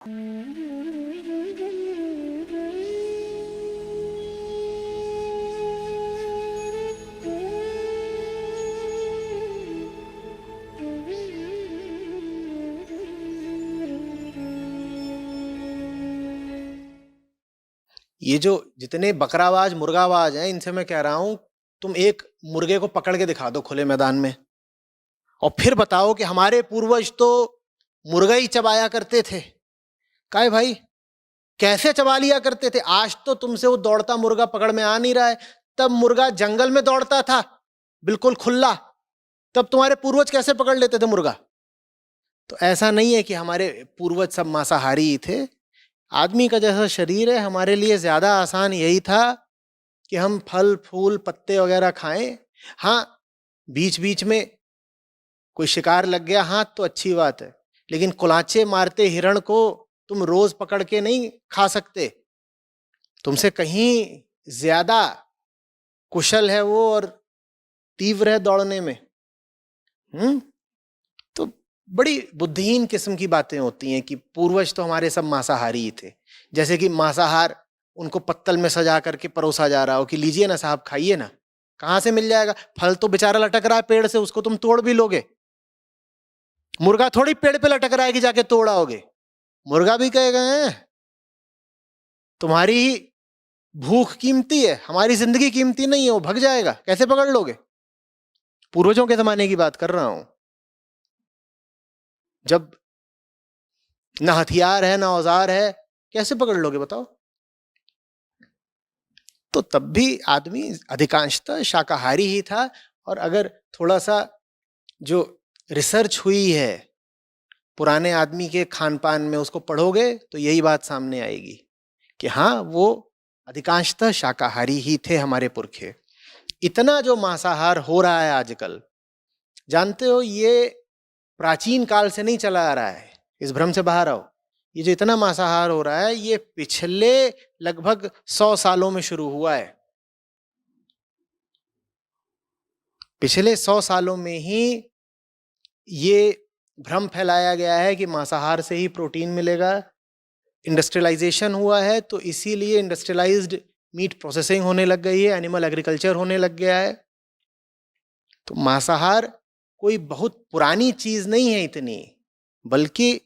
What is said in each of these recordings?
ये जो जितने बकराबाज मुर्गाबाज हैं, इनसे मैं कह रहा हूं, तुम एक मुर्गे को पकड़ के दिखा दो खुले मैदान में, और फिर बताओ कि हमारे पूर्वज तो मुर्गा ही चबाया करते थे। काहे भाई, कैसे चबा लिया करते थे? आज तो तुमसे वो दौड़ता मुर्गा पकड़ में आ नहीं रहा है। तब मुर्गा जंगल में दौड़ता था बिल्कुल खुला, तब तुम्हारे पूर्वज कैसे पकड़ लेते थे मुर्गा? तो ऐसा नहीं है कि हमारे पूर्वज सब मांसाहारी ही थे। आदमी का जैसा शरीर है, हमारे लिए ज्यादा आसान यही था कि हम फल फूल पत्ते वगैरह खाएं। हाँ, बीच बीच में कोई शिकार लग गया हाथ तो अच्छी बात है, लेकिन कुलाचे मारते हिरण को तुम रोज पकड़ के नहीं खा सकते। तुमसे कहीं ज्यादा कुशल है वो और तीव्र है दौड़ने में। तो बड़ी बुद्धिहीन किस्म की बातें होती हैं कि पूर्वज तो हमारे सब मांसाहारी ही थे। जैसे कि मांसाहार उनको पत्तल में सजा करके परोसा जा रहा हो कि लीजिए ना साहब, खाइए ना। कहां से मिल जाएगा? फल तो बेचारा लटक रहा है पेड़ से, उसको तुम तोड़ भी लोगे? मुर्गा थोड़ी पेड़ पे लटक रहा है कि जाके तोड़ाओगे। मुर्गा भी कहेगा तुम्हारी ही भूख कीमती है, हमारी जिंदगी कीमती नहीं है, वो भग जाएगा, कैसे पकड़ लोगे? पूर्वजों के जमाने की बात कर रहा हूं, जब ना हथियार है ना औजार है, कैसे पकड़ लोगे बताओ? तो तब भी आदमी अधिकांशतः शाकाहारी ही था। और अगर थोड़ा सा जो रिसर्च हुई है पुराने आदमी के खान पान में, उसको पढ़ोगे तो यही बात सामने आएगी कि हाँ, वो अधिकांशतः शाकाहारी ही थे हमारे पुरखे। इतना जो मांसाहार हो रहा है आजकल, जानते हो, ये प्राचीन काल से नहीं चला आ रहा है। इस भ्रम से बाहर आओ। ये जो इतना मांसाहार हो रहा है, ये पिछले लगभग 100 सालों में शुरू हुआ है। पिछले 100 सालों में ही ये भ्रम फैलाया गया है कि मांसाहार से ही प्रोटीन मिलेगा। इंडस्ट्रियलाइजेशन हुआ है, तो इसीलिए इंडस्ट्रियलाइज्ड मीट प्रोसेसिंग होने लग गई है, एनिमल एग्रीकल्चर होने लग गया है। तो मांसाहार कोई बहुत पुरानी चीज नहीं है इतनी, बल्कि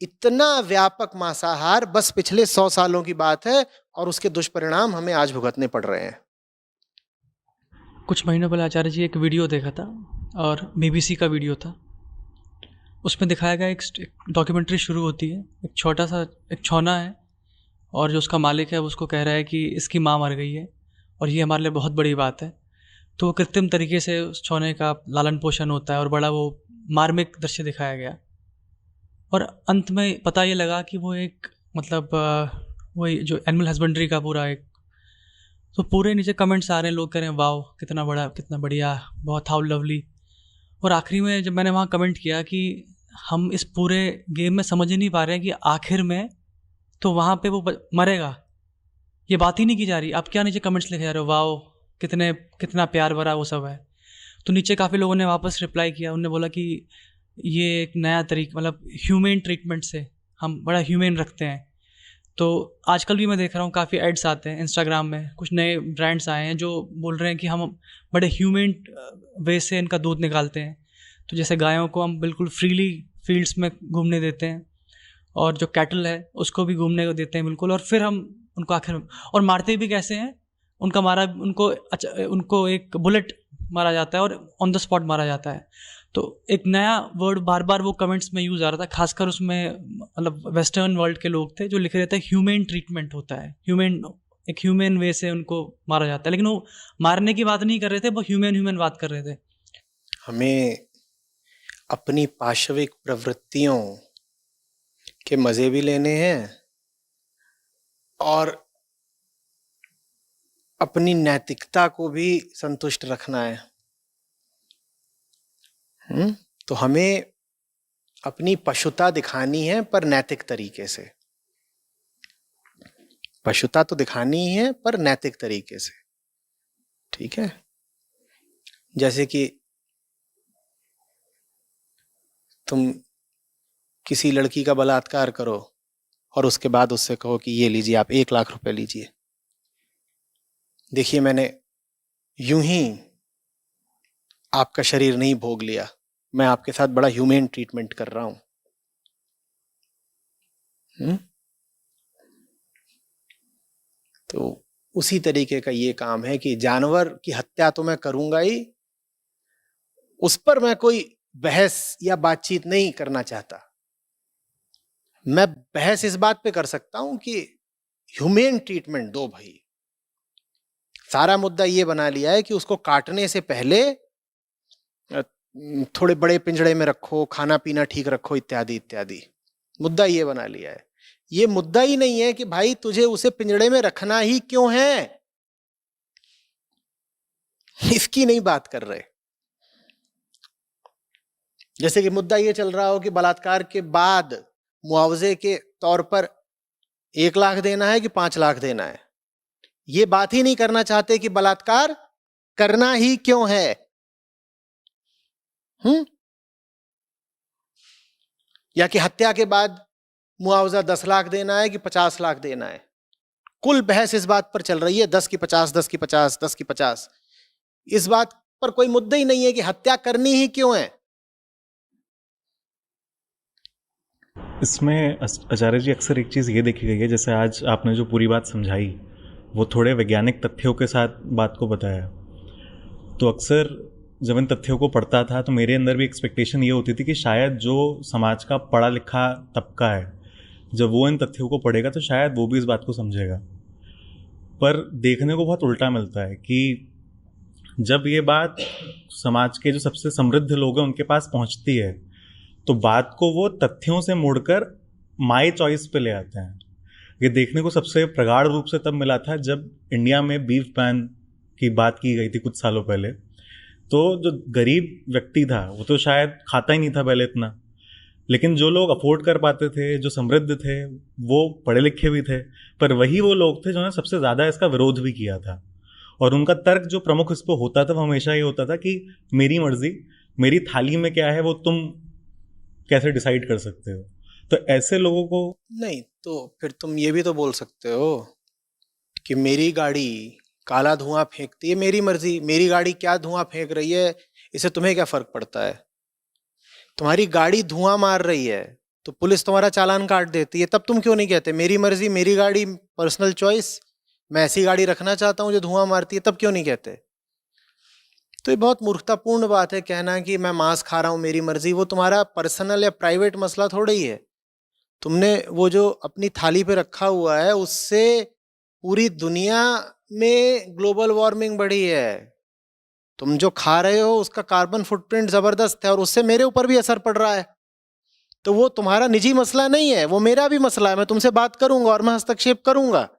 इतना व्यापक मांसाहार बस पिछले 100 सालों की बात है, और उसके दुष्परिणाम हमें आज भुगतने पड़ रहे हैं। कुछ महीनों पहले आचार्य जी एक वीडियो देखा था, और बीबीसी का वीडियो था। उसमें दिखाया गया, एक डॉक्यूमेंट्री शुरू होती है, एक छोटा सा एक छौना है, और जो उसका मालिक है वो उसको कह रहा है कि इसकी माँ मर गई है और ये हमारे लिए बहुत बड़ी बात है। तो वो कृत्रिम तरीके से उस छौने का लालन पोषण होता है, और बड़ा वो मार्मिक दृश्य दिखाया गया। और अंत में पता ये लगा कि वो एक मतलब वही जो एनिमल हस्बेंड्री का पूरा एक, तो पूरे नीचे कमेंट्स आ रहे हैं, लोग कह रहे हैं वाओ कितना बड़ा, कितना बढ़िया, बहुत हाउ लवली। और आखिरी में जब मैंने वहाँ कमेंट किया कि हम इस पूरे गेम में समझ ही नहीं पा रहे हैं कि आखिर में तो वहाँ पे वो मरेगा, ये बात ही नहीं की जा रही। आप क्या नीचे कमेंट्स लिखे जा रहे हो, वाओ कितने कितना प्यार भरा वो सब है। तो नीचे काफ़ी लोगों ने वापस रिप्लाई किया, उन्होंने बोला कि ये एक नया तरीका, मतलब ह्यूमेन ट्रीटमेंट से हम बड़ा ह्यूमेन रखते हैं। तो आजकल भी मैं देख रहा हूँ काफ़ी एड्स आते हैं इंस्टाग्राम में, कुछ नए ब्रांड्स आए हैं जो बोल रहे हैं कि हम बड़े ह्यूमेन वे से इनका दूध निकालते हैं। तो जैसे गायों को हम बिल्कुल फ्रीली फील्ड्स में घूमने देते हैं, और जो कैटल है उसको भी घूमने को देते हैं बिल्कुल, और फिर हम उनको आखिर में, और मारते भी कैसे हैं, उनका मारा उनको उनको एक बुलेट मारा जाता है और ऑन द स्पॉट मारा जाता है। तो एक नया वर्ड बार बार वो कमेंट्स में यूज़ आ रहा था, खासकर उसमें मतलब वेस्टर्न वर्ल्ड के लोग थे जो लिख रहे थे ह्यूमेन ट्रीटमेंट होता है, ह्यूमेन, एक ह्यूमेन वे से उनको मारा जाता है। लेकिन वो मारने की बात नहीं कर रहे थे, वो ह्यूमेन ह्यूमन बात कर रहे थे। हमें अपनी पाशविक प्रवृत्तियों के मजे भी लेने हैं और अपनी नैतिकता को भी संतुष्ट रखना है। तो हमें अपनी पशुता दिखानी है, पर नैतिक तरीके से। पशुता तो दिखानी ही है, पर नैतिक तरीके से। ठीक है? जैसे कि तुम किसी लड़की का बलात्कार करो, और उसके बाद उससे कहो कि ये लीजिए, आप 1 लाख रुपए लीजिए। देखिए, मैंने यूं ही आपका शरीर नहीं भोग लिया, मैं आपके साथ बड़ा ह्यूमेन ट्रीटमेंट कर रहा हूं। तो उसी तरीके का ये काम है कि जानवर की हत्या तो मैं करूंगा ही, उस पर मैं कोई बहस या बातचीत नहीं करना चाहता। मैं बहस इस बात पे कर सकता हूं कि ह्यूमेन ट्रीटमेंट दो भाई। सारा मुद्दा ये बना लिया है कि उसको काटने से पहले थोड़े बड़े पिंजड़े में रखो, खाना पीना ठीक रखो, इत्यादि इत्यादि। मुद्दा ये बना लिया है। ये मुद्दा ही नहीं है कि भाई तुझे उसे पिंजड़े में रखना ही क्यों है, इसकी नहीं बात कर रहे। जैसे कि मुद्दा ये चल रहा हो कि बलात्कार के बाद मुआवजे के तौर पर 1 लाख देना है कि 5 लाख देना है। ये बात ही नहीं करना चाहते कि बलात्कार करना ही क्यों है। या कि हत्या के बाद मुआवजा 10 लाख देना है कि 50 लाख देना है। कुल बहस इस बात पर चल रही है 10 की 50, 10 की 50, 10 की 50। इस बात पर कोई मुद्दा ही नहीं है कि हत्या करनी ही क्यों है। इसमें आचार्य जी अक्सर एक चीज़ ये देखी गई है, जैसे आज आपने जो पूरी बात समझाई वो थोड़े वैज्ञानिक तथ्यों के साथ बात को बताया। तो अक्सर जब इन तथ्यों को पढ़ता था तो मेरे अंदर भी एक्सपेक्टेशन ये होती थी कि शायद जो समाज का पढ़ा लिखा तबका है, जब वो इन तथ्यों को पढ़ेगा तो शायद वो भी इस बात को समझेगा। पर देखने को बहुत उल्टा मिलता है कि जब ये बात समाज के जो सबसे समृद्ध लोग हैं उनके पास पहुंचती है तो बात को वो तथ्यों से मोड़कर माय चॉइस पे ले आते हैं। ये देखने को सबसे प्रगाढ़ रूप से तब मिला था जब इंडिया में बीफ बैन की बात की गई थी कुछ सालों पहले। तो जो गरीब व्यक्ति था वो तो शायद खाता ही नहीं था पहले इतना, लेकिन जो लोग अफोर्ड कर पाते थे, जो समृद्ध थे, वो पढ़े लिखे भी थे, पर वही वो लोग थे जिन्होंने सबसे ज़्यादा इसका विरोध भी किया था। और उनका तर्क जो प्रमुख इस पर होता था वो हमेशा ये होता था कि मेरी मर्जी, मेरी थाली में क्या है वो तुम कैसे डिसाइड कर सकते हो। तो ऐसे लोगों को नहीं, तो फिर तुम ये भी तो बोल सकते हो कि मेरी गाड़ी काला धुआं फेंकती है, मेरी मर्जी, मेरी गाड़ी क्या धुआं फेंक रही है, इससे तुम्हें क्या फर्क पड़ता है। तुम्हारी गाड़ी धुआं मार रही है तो पुलिस तुम्हारा चालान काट देती है, तब तुम क्यों नहीं कहते मेरी मर्जी, मेरी गाड़ी, पर्सनल चॉइस, मैं ऐसी गाड़ी रखना चाहता हूं जो धुआं मारती है, तब क्यों नहीं कहते। तो ये बहुत मूर्खतापूर्ण बात है कहना कि मैं मांस खा रहा हूं मेरी मर्जी। वो तुम्हारा पर्सनल या प्राइवेट मसला थोड़ा ही है। तुमने वो जो अपनी थाली पे रखा हुआ है उससे पूरी दुनिया में ग्लोबल वार्मिंग बढ़ी है। तुम जो खा रहे हो उसका कार्बन फुटप्रिंट जबरदस्त है और उससे मेरे ऊपर भी असर पड़ रहा है। तो वो तुम्हारा निजी मसला नहीं है, वो मेरा भी मसला है। मैं तुमसे बात करूंगा और मैं हस्तक्षेप करूंगा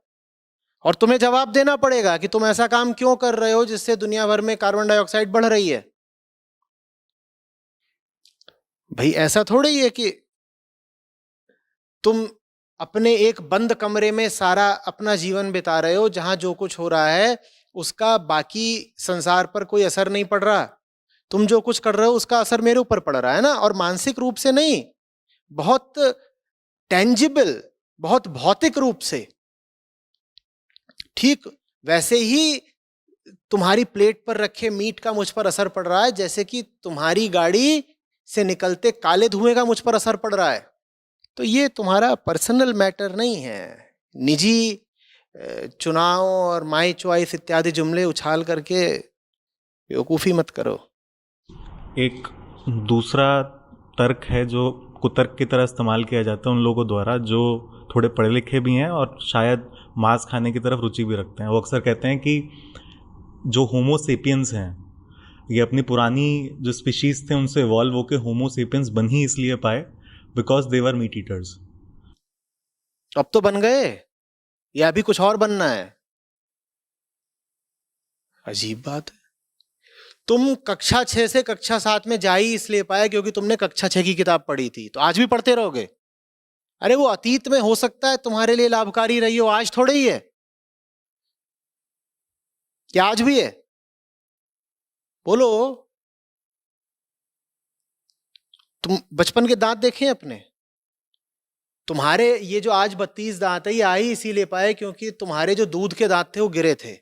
और तुम्हें जवाब देना पड़ेगा कि तुम ऐसा काम क्यों कर रहे हो जिससे दुनिया भर में कार्बन डाइऑक्साइड बढ़ रही है। भाई ऐसा थोड़ा ही है कि तुम अपने एक बंद कमरे में सारा अपना जीवन बिता रहे हो जहां जो कुछ हो रहा है उसका बाकी संसार पर कोई असर नहीं पड़ रहा। तुम जो कुछ कर रहे हो उसका असर मेरे ऊपर पड़ रहा है ना, और मानसिक रूप से नहीं, बहुत टेंजिबल, बहुत भौतिक रूप से। ठीक वैसे ही तुम्हारी प्लेट पर रखे मीट का मुझ पर असर पड़ रहा है जैसे कि तुम्हारी गाड़ी से निकलते काले धुएं का मुझ पर असर पड़ रहा है। तो ये तुम्हारा पर्सनल मैटर नहीं है। निजी चुनाव और माई चॉइस इत्यादि जुमले उछाल करके बेवकूफ़ी मत करो। एक दूसरा तर्क है जो कुतर्क की तरह इस्तेमाल किया जाता है उन लोगों द्वारा जो थोड़े पढ़े लिखे भी हैं और शायद मांस खाने की तरफ रुचि भी रखते हैं। वो अक्सर कहते हैं कि जो होमो सेपियंस हैं ये अपनी पुरानी जो स्पीशीज थे उनसे इवॉल्व होकर होमो सेपियंस बन ही इसलिए पाए because they were meet eaters. अब तो बन गए या अभी कुछ और बनना है? अजीब बात है। तुम कक्षा 6 से कक्षा 7 में जा ही इसलिए पाए क्योंकि तुमने कक्षा 6 की किताब पढ़ी थी, तो आज भी पढ़ते रहोगे। अरे वो अतीत में हो सकता है तुम्हारे लिए लाभकारी रही हो, आज थोड़े ही है। क्या आज भी है? बोलो। तुम बचपन के दांत देखे अपने? तुम्हारे ये जो आज 32 दांत है, ये आ ही इसीलिए पाए क्योंकि तुम्हारे जो दूध के दांत थे वो गिरे थे।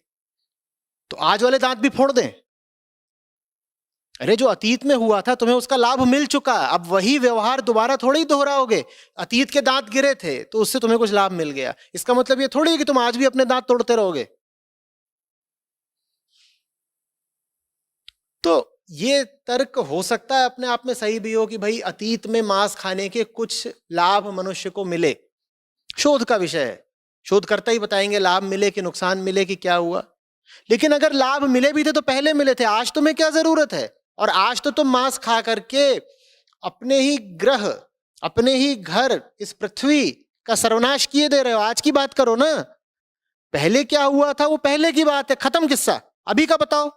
तो आज वाले दांत भी फोड़ दें? अरे जो अतीत में हुआ था तुम्हें उसका लाभ मिल चुका, अब वही व्यवहार दोबारा थोड़ी ही दोहराओगे। अतीत के दांत गिरे थे तो उससे तुम्हें कुछ लाभ मिल गया, इसका मतलब ये थोड़ी है कि तुम आज भी अपने दांत तोड़ते रहोगे। तो ये तर्क हो सकता है अपने आप में सही भी हो कि भाई अतीत में मांस खाने के कुछ लाभ मनुष्य को मिले, शोध का विषय है, शोधकर्ता ही बताएंगे लाभ मिले कि नुकसान मिले कि क्या हुआ। लेकिन अगर लाभ मिले भी थे तो पहले मिले थे, आज तुम्हें क्या जरूरत है? और आज तो तुम मांस खा करके अपने ही ग्रह, अपने ही घर, इस पृथ्वी का सर्वनाश किए दे रहे हो। आज की बात करो ना, पहले क्या हुआ था वो पहले की बात है, खत्म किस्सा। अभी का बताओ।